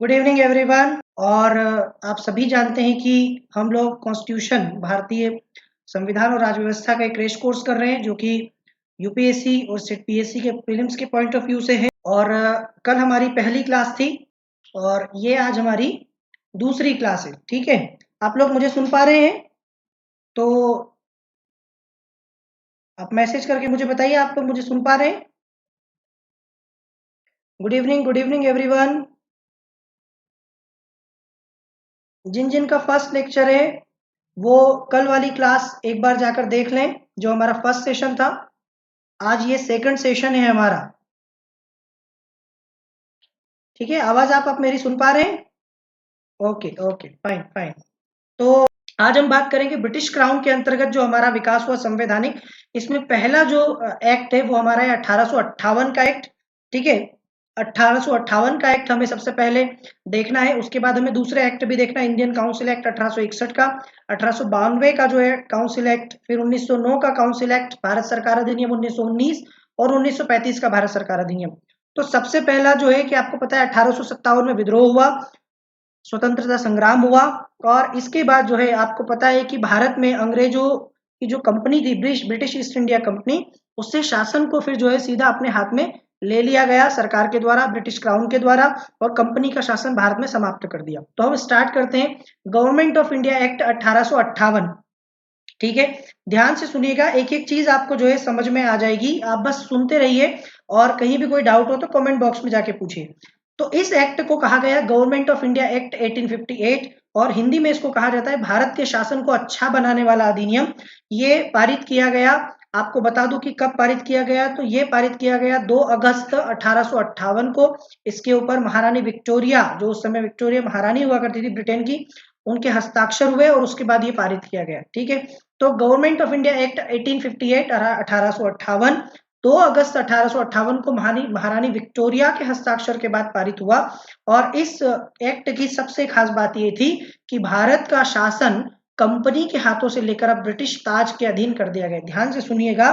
Good evening everyone. और आप सभी जानते हैं कि हम लोग कॉन्स्टिट्यूशन भारतीय संविधान और राज्य व्यवस्था का एक क्रैश कोर्स कर रहे हैं जो कि यूपीएससी और सेट पीएससी के प्रीलिम्स के पॉइंट ऑफ व्यू से है। और कल हमारी पहली क्लास थी और ये आज हमारी दूसरी क्लास है। ठीक है, आप लोग मुझे सुन पा रहे हैं? तो आप मैसेज करके मुझे बताइए आप लोग मुझे सुन पा रहे हैं? Good evening everyone. जिन जिन का फर्स्ट लेक्चर है वो कल वाली क्लास एक बार जाकर देख लें जो हमारा फर्स्ट सेशन था। आज ये सेकंड सेशन है हमारा। ठीक है, आवाज आप मेरी सुन पा रहे हैं? Okay okay, fine fine. तो आज हम बात करेंगे ब्रिटिश क्राउन के अंतर्गत जो हमारा विकास हुआ संवैधानिक। इसमें पहला जो एक्ट है वो हमारा है 1858 का एक्ट। ठीक है, 1858 का एक्ट हमें सबसे पहले देखना है। उसके बाद हमें दूसरे एक्ट भी देखना है, इंडियन काउंसिल एक्ट 1861 का, 1892 का जो है काउंसिल एक्ट, फिर 1909 का काउंसिल एक्ट, भारत सरकार अधिनियम 1919 और 1935 का भारत सरकार अधिनियम। तो सबसे पहला जो है कि आपको पता है 1857 में विद्रोह हुआ, स्वतंत्रता संग्राम हुआ। और इसके बाद जो है आपको पता है कि भारत में अंग्रेजों की जो कंपनी थी, ब्रिटिश ईस्ट इंडिया कंपनी, उससे शासन को फिर जो है सीधा अपने हाथ में ले लिया गया सरकार के द्वारा, ब्रिटिश क्राउन के द्वारा, और कंपनी का शासन भारत में समाप्त कर दिया। तो हम स्टार्ट करते हैं गवर्नमेंट ऑफ इंडिया एक्ट 1858। ठीक है, ध्यान से सुनिएगा, एक एक चीज आपको जो है समझ में आ जाएगी, आप बस सुनते रहिए और कहीं भी कोई डाउट हो तो कमेंट बॉक्स में जाके पूछिए। तो इस एक्ट को कहा गया गवर्नमेंट ऑफ इंडिया एक्ट 1858 और हिंदी में इसको कहा जाता है भारत के शासन को अच्छा बनाने वाला अधिनियम। ये पारित किया गया, आपको बता दूं कि कब पारित किया गया, तो ये पारित किया गया 2 अगस्त 1858 को। इसके ऊपर महारानी विक्टोरिया, जो उस समय विक्टोरिया महारानी हुआ करती थी ब्रिटेन की, उनके हस्ताक्षर हुए और उसके बाद ये पारित किया गया। ठीक है, तो गवर्नमेंट ऑफ इंडिया एक्ट 1858 1858 2 अगस्त 1858 को महारानी विक्टोरिया के हस्ताक्षर के बाद पारित हुआ। और इस एक्ट की सबसे खास बात ये थी कि भारत का शासन कंपनी के हाथों से लेकर अब ब्रिटिश ताज के अधीन कर दिया गया। ध्यान से सुनिएगा,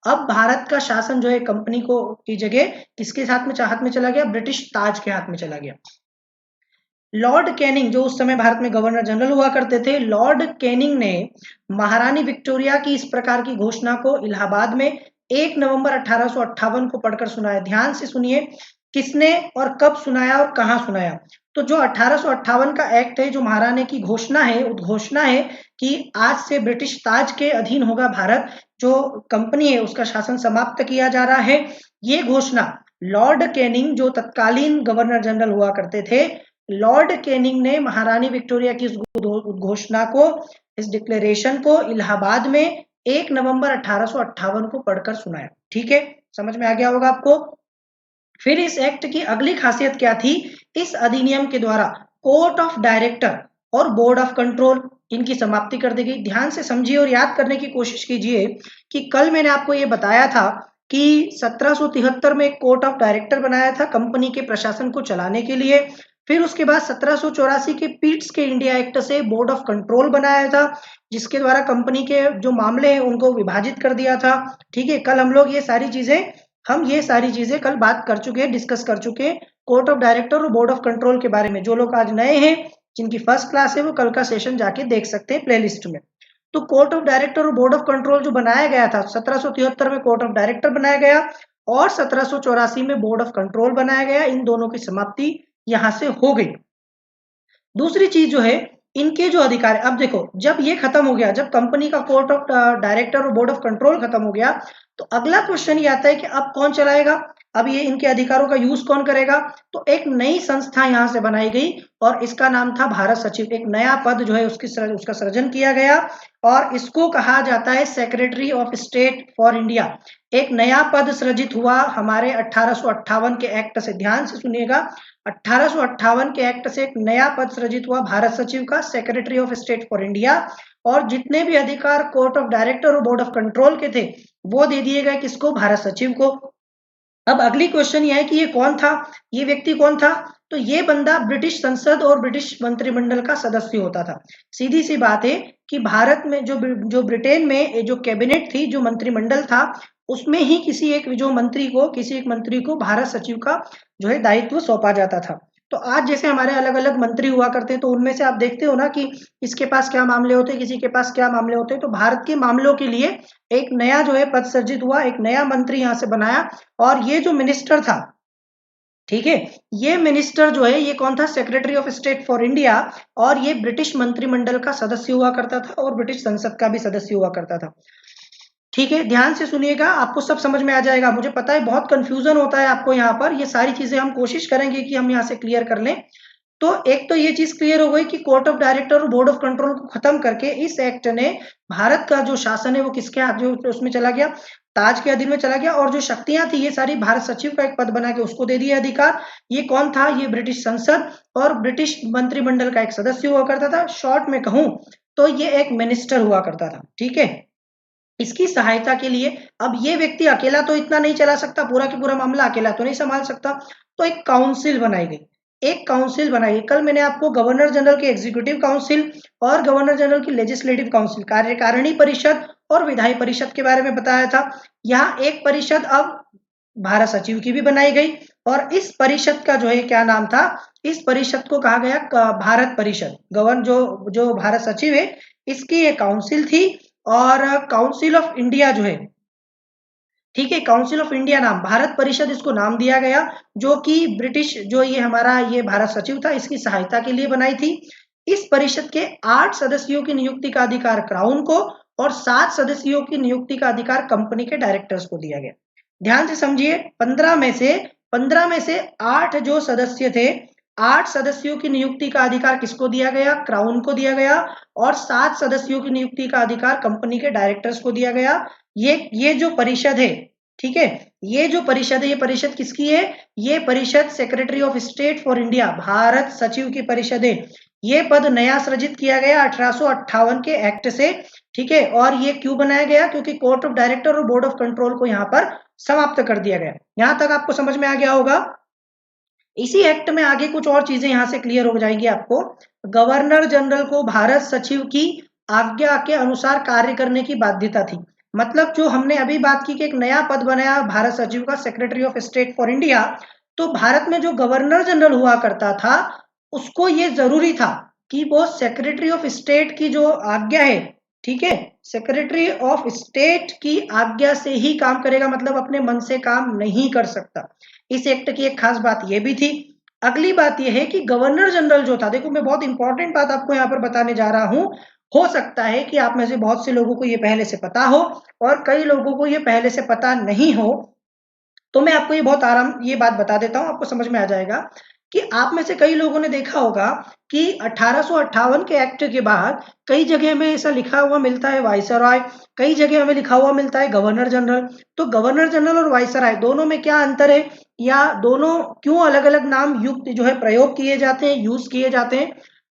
अब भारत का शासन जो है कंपनी को की जगह किसके हाथ में चला गया? ब्रिटिश ताज के हाथ में चला गया। लॉर्ड कैनिंग, जो उस समय भारत में गवर्नर जनरल हुआ करते थे, लॉर्ड कैनिंग ने महारानी विक्टोरिया की इस प्रकार की घोषणा को इलाहाबाद में 1 नवंबर 1858 को पढ़कर सुनाया। ध्यान से सुनिए, किसने और कब सुनाया और कहां सुनाया। तो जो 1858 का एक्ट है, जो महारानी की घोषणा है, उद्घोषणा है कि आज से ब्रिटिश ताज के अधीन होगा भारत, जो कंपनी है उसका शासन समाप्त किया जा रहा है। ये घोषणा लॉर्ड कैनिंग, जो तत्कालीन गवर्नर जनरल हुआ करते थे, लॉर्ड कैनिंग ने महारानी विक्टोरिया की घोषणा को, इस डिक्लेरेशन को इलाहाबाद में 1 नवंबर 1858 को पढ़कर सुनाया। ठीक है, समझ में आ गया होगा आपको। फिर इस एक्ट की अगली खासियत क्या थी? इस अधिनियम के द्वारा कोर्ट ऑफ डायरेक्टर और बोर्ड ऑफ कंट्रोल, इनकी समाप्ति कर दी गई। ध्यान से समझिए और याद करने की कोशिश कीजिए कि कल मैंने आपको ये बताया था कि 1773 में एक कोर्ट ऑफ डायरेक्टर बनाया था कंपनी के प्रशासन को चलाने के लिए। फिर उसके बाद 1784 के पीट्स के इंडिया एक्ट से बोर्ड ऑफ कंट्रोल बनाया था, जिसके द्वारा कंपनी के जो मामले हैं उनको विभाजित कर दिया था। ठीक है, कल हम लोग ये सारी चीजें कल बात कर चुके हैं, डिस्कस कर चुके हैं कोर्ट ऑफ डायरेक्टर और बोर्ड ऑफ कंट्रोल के बारे में। जो लोग आज नए हैं, जिनकी फर्स्ट क्लास है, वो कल का सेशन जाके देख सकते हैं प्लेलिस्ट में। तो कोर्ट ऑफ डायरेक्टर और बोर्ड ऑफ कंट्रोल जो बनाया गया था, 1773 में कोर्ट ऑफ डायरेक्टर बनाया गया और 1784 में बोर्ड ऑफ कंट्रोल बनाया गया। इन दोनों की समाप्ति यहां से हो गई। दूसरी चीज जो है, इनके जो अधिकार, अब देखो जब ये खत्म हो गया, जब कंपनी का कोर्ट ऑफ डायरेक्टर और बोर्ड ऑफ कंट्रोल खत्म हो गया, तो अगला क्वेश्चन ये आता है कि अब कौन चलाएगा, अब ये इनके अधिकारों का यूज कौन करेगा। तो एक नई संस्था यहां से बनाई गई और इसका नाम था भारत सचिव। एक नया पद जो है उसका सृजन किया गया और इसको कहा जाता है secretary of state for India. एक नया पद सृजित हुआ हमारे 1858 के एक्ट से। ध्यान से सुनिएगा, 1858 के एक्ट से एक नया पद सृजित हुआ भारत सचिव का, secretary of state for India. और जितने भी अधिकार कोर्ट ऑफ डायरेक्टर और बोर्ड ऑफ कंट्रोल के थे वो दे दिए गए किसको? भारत सचिव को। अब अगली क्वेश्चन ये है कि ये कौन था, ये व्यक्ति कौन था? तो ये बंदा ब्रिटिश संसद और ब्रिटिश मंत्रिमंडल का सदस्य होता था। सीधी सी बात है कि भारत में जो ब्रिटेन में जो कैबिनेट थी, जो मंत्रिमंडल था, उसमें ही किसी एक मंत्री को भारत सचिव का जो है दायित्व सौंपा जाता था। तो आज जैसे हमारे अलग अलग मंत्री हुआ करते हैं, तो उनमें से आप देखते हो ना कि इसके पास क्या मामले होते हैं, किसी के पास क्या मामले होते हैं। तो भारत के मामलों के लिए एक नया जो है पद सृजित हुआ, एक नया मंत्री यहाँ से बनाया। और ये जो मिनिस्टर था, ठीक है, ये मिनिस्टर जो है ये कौन था, secretary of state for India. और ये ब्रिटिश मंत्रिमंडल का सदस्य हुआ करता था और ब्रिटिश संसद का भी सदस्य हुआ करता था। ठीक है, ध्यान से सुनिएगा, आपको सब समझ में आ जाएगा। मुझे पता है बहुत कंफ्यूजन होता है आपको यहाँ पर, ये सारी चीजें हम कोशिश करेंगे कि हम यहाँ से क्लियर कर लें। तो एक तो ये चीज क्लियर हो गई कि कोर्ट ऑफ डायरेक्टर और बोर्ड ऑफ कंट्रोल को खत्म करके इस एक्ट ने भारत का जो शासन है वो किसके हाथ जो उसमें चला गया, ताज के अधीन में चला गया। और जो शक्तियां थी ये सारी भारत सचिव का एक पद बना के उसको दे दिया अधिकार। ये कौन था, ये ब्रिटिश संसद और ब्रिटिश मंत्रिमंडल का एक सदस्य हुआ करता था। शॉर्ट में कहूं तो ये एक मिनिस्टर हुआ करता था। ठीक है, इसकी सहायता के लिए अब ये व्यक्ति अकेला तो इतना नहीं चला सकता, पूरा की पूरा मामला अकेला तो नहीं संभाल सकता। तो एक काउंसिल बनाई गई, एक काउंसिल बनाई गई। कल मैंने आपको गवर्नर जनरल की एग्जीक्यूटिव काउंसिल और गवर्नर जनरल की लेजिस्लेटिव काउंसिल, कार्यकारिणी परिषद और विधायी परिषद के बारे में बताया था। यहाँ एक परिषद अब भारत सचिव की भी बनाई गई और इस परिषद का जो है क्या नाम था, इस परिषद को कहा गया भारत परिषद। गवर्नर जो जो भारत सचिव है इसकी एक काउंसिल थी और काउंसिल ऑफ इंडिया जो है, ठीक है, काउंसिल ऑफ इंडिया नाम, भारत परिषद इसको नाम दिया गया, जो कि ब्रिटिश जो ये हमारा ये भारत सचिव था इसकी सहायता के लिए बनाई थी। इस परिषद के 8 सदस्यों की नियुक्ति का अधिकार क्राउन को और 7 सदस्यों की नियुक्ति का अधिकार कंपनी के डायरेक्टर्स को दिया गया। ध्यान से समझिए, 15 में से 8 जो सदस्य थे, 8 सदस्यों की नियुक्ति का अधिकार किसको दिया गया, क्राउन को दिया गया। और 7 सदस्यों की नियुक्ति का अधिकार कंपनी के डायरेक्टर्स को दिया गया। ये जो परिषद है, ठीक है, ये जो परिषद है, ये परिषद किसकी है, ये परिषद secretary of state for India, Bharat सचिव की परिषद है। ये पद नया सृजित किया गया 1858 के एक्ट से। ठीक है, और ये क्यों बनाया गया, क्योंकि कोर्ट ऑफ डायरेक्टर और बोर्ड ऑफ कंट्रोल को यहाँ पर समाप्त कर दिया गया। यहां तक आपको समझ में आ गया होगा। इसी एक्ट में आगे कुछ और चीजें यहां से क्लियर हो जाएंगी आपको। गवर्नर जनरल को भारत सचिव की आज्ञा के अनुसार कार्य करने की बाध्यता थी। मतलब जो हमने अभी बात की कि एक नया पद बनाया भारत सचिव का, secretary of state for India, तो भारत में जो गवर्नर जनरल हुआ करता था उसको ये जरूरी था कि वो सेक्रेटरी ऑफ स्टेट की जो आज्ञा है, ठीक है, सेक्रेटरी ऑफ स्टेट की आज्ञा से ही काम करेगा, मतलब अपने मन से काम नहीं कर सकता। इस एक्ट की एक खास बात यह भी थी। अगली बात यह है कि गवर्नर जनरल जो था, देखो मैं बहुत इंपॉर्टेंट बात आपको यहाँ पर बताने जा रहा हूं। हो सकता है कि आप में से बहुत से लोगों को ये पहले से पता हो और कई लोगों को ये पहले से पता नहीं हो, तो मैं आपको ये बहुत आराम ये बात बता देता हूं, आपको समझ में आ जाएगा कि आप में से कई लोगों ने देखा होगा कि 1858 के एक्ट के बाद कई जगह में ऐसा लिखा हुआ मिलता है वाइसरॉय, कई जगह हमें लिखा हुआ मिलता है गवर्नर जनरल। तो गवर्नर जनरल और वाइसरॉय दोनों में क्या अंतर है, या दोनों क्यों अलग अलग नाम युक्त जो है प्रयोग किए जाते हैं, यूज किए जाते हैं।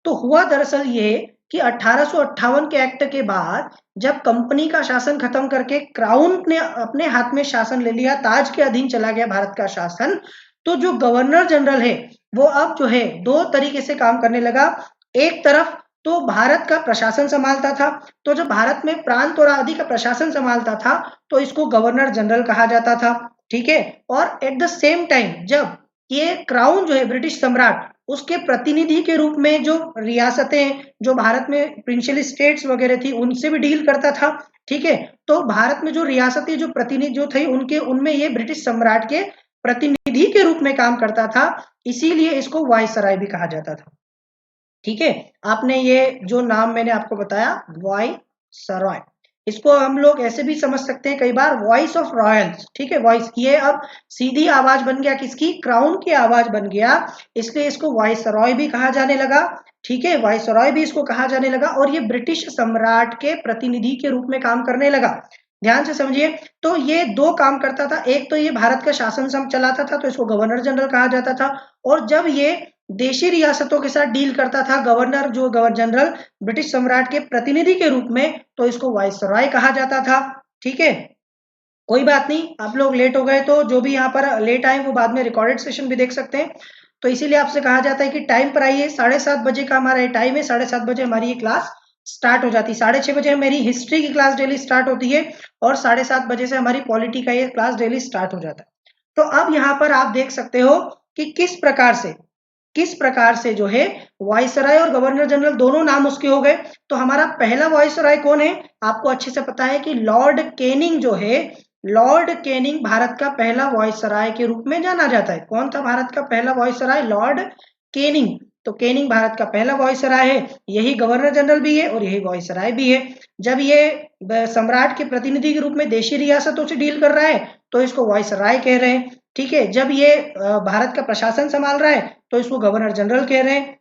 तो हुआ दरअसल ये कि 1858 के एक्ट के बाद जब कंपनी का शासन खत्म करके क्राउन ने अपने हाथ में शासन ले लिया, ताज के अधीन चला गया भारत का शासन, तो जो गवर्नर जनरल है वो अब जो है दो तरीके से काम करने लगा। एक तरफ तो भारत का प्रशासन संभालता था, तो जब भारत में प्रांत और आदि का प्रशासन संभालता था तो इसको गवर्नर जनरल कहा जाता था। ठीक है, और एट द सेम टाइम जब ये क्राउन जो है ब्रिटिश सम्राट, उसके प्रतिनिधि के रूप में जो रियासतें जो भारत में प्रिंशियल स्टेट्स वगैरह थी उनसे भी डील करता था। ठीक है, तो भारत में जो रियासतें जो प्रतिनिधि जो थे उनके उनमें ये ब्रिटिश सम्राट के प्रतिनिधि के रूप में काम करता था, इसीलिए इसको वायसराय भी कहा जाता था। ठीक है, आपने ये जो नाम मैंने आपको बताया वायसराय, इसको हम लोग ऐसे भी समझ सकते हैं कई बार वॉइस ऑफ रॉयल्स। ठीक है, वॉइस, ये अब सीधी आवाज बन गया किसकी, क्राउन की आवाज बन गया, इसलिए इसको वायसरॉय भी कहा जाने लगा। ठीक है, वायसरॉय भी इसको कहा जाने लगा और ये ब्रिटिश सम्राट के प्रतिनिधि के रूप में काम करने लगा। ध्यान से समझिए, तो ये दो काम करता था, एक तो ये भारत का शासन चलाता था तो इसको गवर्नर जनरल कहा जाता था, और जब ये देशी रियासतों के साथ डील करता था गवर्नर जो गवर्नर जनरल ब्रिटिश सम्राट के प्रतिनिधि के रूप में, तो इसको वाइसरॉय कहा जाता था। ठीक है, कोई बात नहीं, आप लोग लेट हो गए तो जो भी यहाँ पर लेट आए वो बाद में रिकॉर्डेड सेशन भी देख सकते हैं। तो इसीलिए आपसे कहा जाता है कि टाइम पर आइए, 7:30 बजे का हमारा टाइम है, 7:30 बजे हमारी ये क्लास स्टार्ट हो जाती है। 6:30 बजे मेरी हिस्ट्री की क्लास डेली स्टार्ट होती है और 7:30 बजे से हमारी पॉलिटी का ये क्लास डेली स्टार्ट हो जाता है। तो अब यहाँ पर आप देख सकते हो कि किस प्रकार से किस प्रकार से जो है वायसराय और गवर्नर जनरल दोनों नाम उसके हो गए। तो हमारा पहला वायसराय कौन है, आपको अच्छे से पता है कि लॉर्ड कैनिंग जो है, लॉर्ड कैनिंग भारत का पहला वायसराय के रूप में जाना जाता है। कौन था भारत का पहला वायसराय, लॉर्ड कैनिंग। तो कैनिंग भारत का पहला वायसराय है, यही गवर्नर जनरल भी है और यही वायसराय भी है। जब ये सम्राट के प्रतिनिधि के रूप में देशी रियासतों से डील कर रहा है तो इसको वायसराय कह रहे हैं, ठीक है। जब ये भारत का प्रशासन संभाल रहा है तो इसको गवर्नर जनरल कह रहे हैं।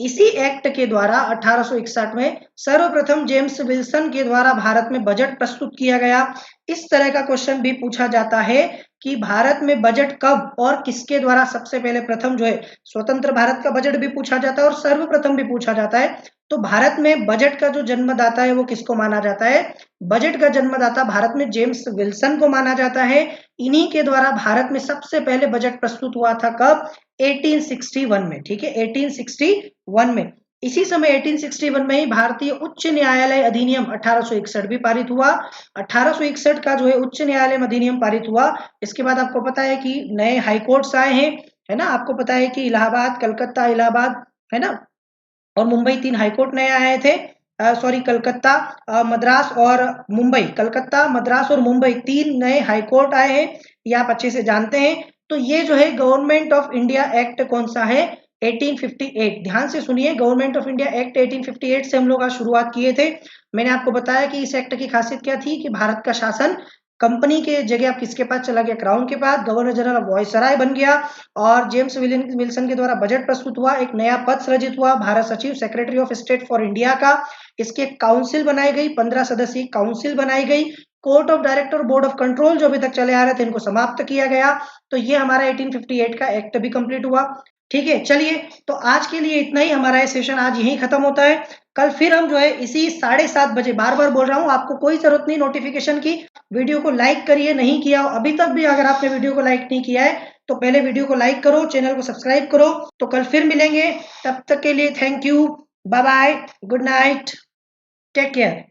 इसी एक्ट के द्वारा 1861 में सर्वप्रथम जेम्स विल्सन के द्वारा भारत में बजट प्रस्तुत किया गया। इस तरह का क्वेश्चन भी पूछा जाता है कि भारत में बजट कब और किसके द्वारा सबसे पहले प्रथम जो है, स्वतंत्र भारत का बजट भी पूछा जाता है और सर्वप्रथम भी पूछा जाता है। तो भारत में बजट का जो जन्मदाता है वो किसको माना जाता है, बजट का जन्मदाता भारत में जेम्स विल्सन को माना जाता है। इन्हीं के द्वारा भारत में सबसे पहले बजट प्रस्तुत हुआ था, कब, 1861 में, ठीक है, 1861 में। इसी समय 1861 में ही भारतीय उच्च न्यायालय अधिनियम 1861 भी पारित हुआ। 1861 का जो है उच्च न्यायालय अधिनियम पारित हुआ। इसके बाद आपको पता है कि नए हाईकोर्ट्स आए हैं, है ना। आपको पता है कि इलाहाबाद, कलकत्ता, इलाहाबाद, है ना, और मुंबई, 3 हाईकोर्ट नए आए थे। सॉरी, कलकत्ता, मद्रास और मुंबई, कलकत्ता, मद्रास और मुंबई 3 नए हाईकोर्ट आए हैं, ये आप अच्छे से जानते हैं। तो ये जो है गवर्नमेंट ऑफ इंडिया एक्ट कौन सा है, 1858। ध्यान से सुनिए, गवर्नमेंट ऑफ इंडिया एक्ट 1858 से हम लोग आज शुरुआत किए थे। मैंने आपको बताया कि इस एक्ट की खासियत क्या थी कि भारत का शासन कंपनी के जगह अब किसके पास चला गया, क्राउन के पास। गवर्नर जनरल ऑफ वायसराय बन गया और जेम्स विल्सन के द्वारा बजट प्रस्तुत हुआ। एक नया पद सृजित हुआ, भारत सचिव, secretary of state for India का। इसकी काउंसिल बनाई गई, 15 सदस्यीय काउंसिल बनाई गई। Court of director, board of control जो अभी तक चले आ रहे थे, इनको समाप्त किया गया। तो ये हमारा 1858 का एक्ट भी कंप्लीट हुआ, ठीक है। चलिए, तो आज के लिए इतना ही, हमारा ये सेशन आज यहीं खत्म होता है। कल फिर हम जो है इसी 7:30 बजे, बार बार बोल रहा हूँ, आपको कोई जरूरत नहीं नोटिफिकेशन की। वीडियो को लाइक करिए, नहीं किया हो अभी तक भी, अगर आपने वीडियो को लाइक नहीं किया है तो पहले वीडियो को लाइक करो, चैनल को सब्सक्राइब करो। तो कल फिर मिलेंगे, तब तक के लिए thank you, bye bye, good night, take care.